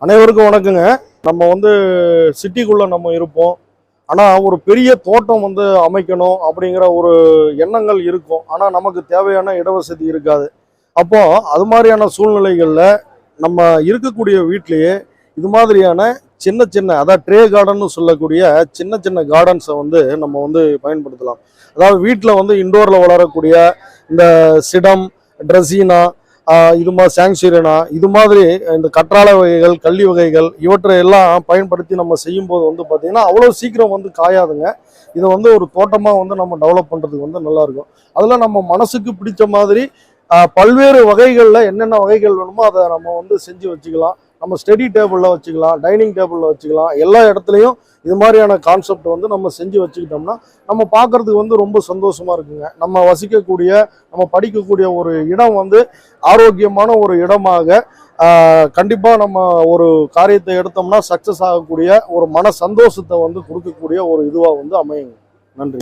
அனைவருக்கும் வணக்கங்க. நம்ம சிட்டிக்குள்ள நம்ம இருப்போம். ஆனா ஒரு பெரிய தோட்டம் அமைக்கணும் அப்படிங்கிற ஒரு எண்ணங்கள் இருக்கும். ஆனா நமக்கு தேவையான இடவசதி இருக்காது. அப்போ அது மாதிரியான சூழ்நிலைகள்ல நம்ம இருக்கக்கூடிய வீட்லயே இது மாதிரியான சின்ன சின்ன அதாவது ட்ரே கார்டன் சொல்லக்கூடிய சின்ன சின்ன கார்டன்ஸை நம்ம பயன்படுத்தலாம். அதாவது வீட்டில் இண்டோர்ல வளரக்கூடிய இந்த சிடம், ட்ரெஸினா, இது மாதிரி சாங்சுரினா, இது மாதிரி இந்த கற்றாழை வகைகள், கள்ளி வகைகள் இவற்றை எல்லாம் பயன்படுத்தி நம்ம செய்யும்போது பார்த்தீங்கன்னா அவ்வளோ சீக்கிரம் காயாதுங்க. இதை ஒரு தோட்டமாக நம்ம டெவலப் பண்ணுறதுக்கு நல்லா இருக்கும். அதில் நம்ம மனசுக்கு பிடிச்ச மாதிரி பல்வேறு வகைகளில் என்னென்ன வகைகள் வேணுமோ அதை நம்ம செஞ்சு வச்சுக்கலாம். நம்ம ஸ்டடி டேபிளில் வச்சுக்கலாம், டைனிங் டேபிளில் வச்சுக்கலாம். எல்லா இடத்துலையும் இது மாதிரியான கான்செப்ட் நம்ம செஞ்சு வச்சுக்கிட்டோம்னா நம்ம பார்க்குறதுக்கு ரொம்ப சந்தோஷமாக இருக்குங்க. நம்ம வசிக்கக்கூடிய, நம்ம படிக்கக்கூடிய ஒரு இடம் ஆரோக்கியமான ஒரு இடமாக கண்டிப்பாக நம்ம ஒரு காரியத்தை எடுத்தோம்னா சக்ஸஸ் ஆகக்கூடிய ஒரு மன சந்தோஷத்தை கொடுக்கக்கூடிய ஒரு இதுவாக அமையுங்க. நன்றி.